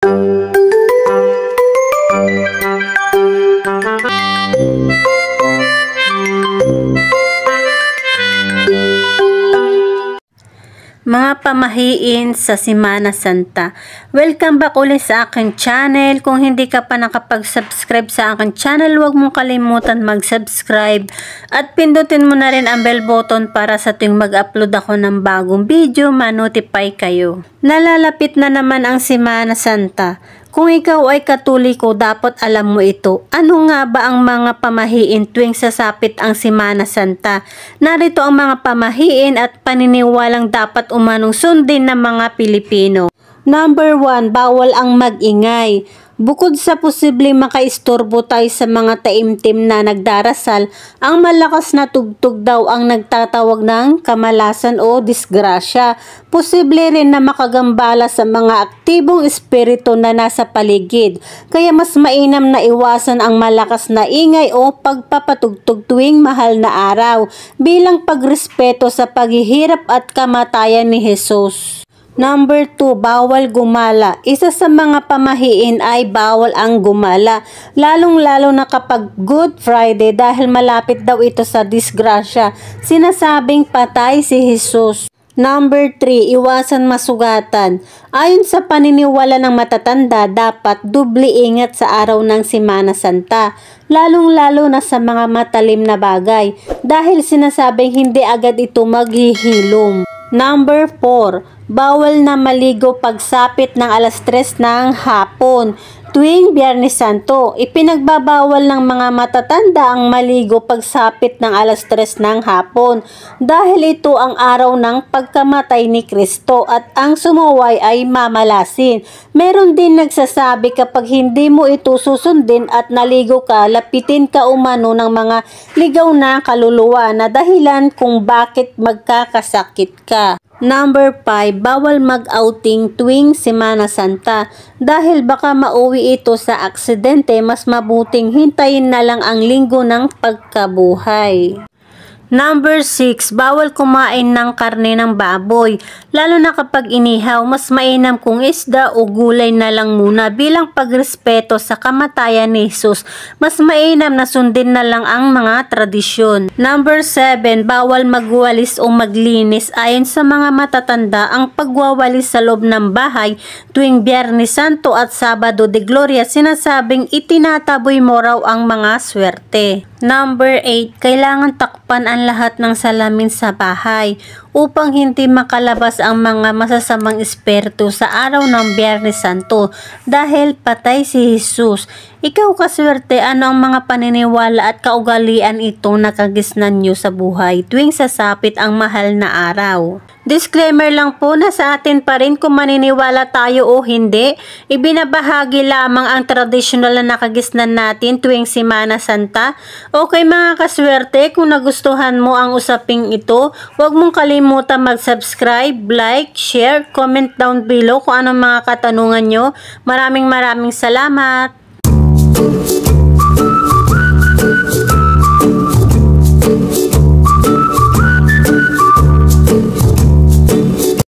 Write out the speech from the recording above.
Mga pamahiin sa Semana Santa. Welcome back ulit sa aking channel. Kung hindi ka pa nakapag-subscribe sa aking channel, huwag mong kalimutan mag-subscribe at pindutin mo na rin ang bell button para sa tuwing mag-upload ako ng bagong video, ma-notify kayo. Nalalapit na naman ang Semana Santa. Kung ikaw ay Katoliko, dapat alam mo ito. Ano nga ba ang mga pamahiin tuwing sasapit ang Semana Santa? Narito ang mga pamahiin at paniniwalang dapat umanong sundin ng mga Pilipino. Number 1, bawal ang mag-ingay. Bukod sa posibleng makaistorbo tayo sa mga taimtim na nagdarasal, ang malakas na tugtog daw ang nagtatawag ng kamalasan o disgrasya. Posible rin na makagambala sa mga aktibong espiritu na nasa paligid. Kaya mas mainam na iwasan ang malakas na ingay o pagpapatugtog tuwing mahal na araw bilang pagrespeto sa paghihirap at kamatayan ni Jesus. Number 2, bawal gumala. Isa sa mga pamahiin ay bawal ang gumala, lalong-lalo na kapag Good Friday dahil malapit daw ito sa disgrasya. Sinasabing patay si Jesus. Number 3, iwasan masugatan. Ayon sa paniniwala ng matatanda, dapat doble ingat sa araw ng Semana Santa, lalong-lalo na sa mga matalim na bagay dahil sinasabing hindi agad ito maghihilom. Number 4, bawal na maligo pagsapit ng alas 3 ng hapon. Tuwing Biyernes Santo, ipinagbabawal ng mga matatanda ang maligo pagsapit ng alas 3 ng hapon dahil ito ang araw ng pagkamatay ni Kristo at ang sumuway ay mamalasin. Meron din nagsasabi kapag hindi mo ito susundin at naligo ka, lapitin ka umano ng mga ligaw na kaluluwa na dahilan kung bakit magkakasakit ka. Number 5, bawal mag-outing tuwing Semana Santa dahil baka mauwi ito sa aksidente. Mas mabuting hintayin na lang ang linggo ng pagkabuhay. Number 6, bawal kumain ng karne ng baboy. Lalo na kapag inihaw, mas mainam kung isda o gulay na lang muna bilang pagrespeto sa kamatayan ni Jesus. Mas mainam na sundin na lang ang mga tradisyon. Number 7, bawal magwalis o maglinis. Ayon sa mga matatanda, ang pagwawalis sa loob ng bahay tuwing Biyernes Santo at Sabado de Gloria, sinasabing itinataboy mo raw ang mga swerte. Number 8, kailangan takpan ang lahat ng salamin sa bahay upang hindi makalabas ang mga masasamang espiritu sa araw ng Biyernes Santo dahil patay si Jesus. Ikaw kaswerte, ano ang mga paniniwala at kaugalian itong nakagisnan nyo sa buhay tuwing sasapit ang mahal na araw? Disclaimer lang po na sa atin pa rin kung maniniwala tayo o hindi. Ibinabahagi lamang ang tradisyonal na nakagisnan natin tuwing Semana Santa. Okay mga kaswerte, kung nagustuhan mo ang usaping ito, huwag mong kalimutan mag-subscribe, like, share, comment down below kung anong mga katanungan nyo. Maraming salamat!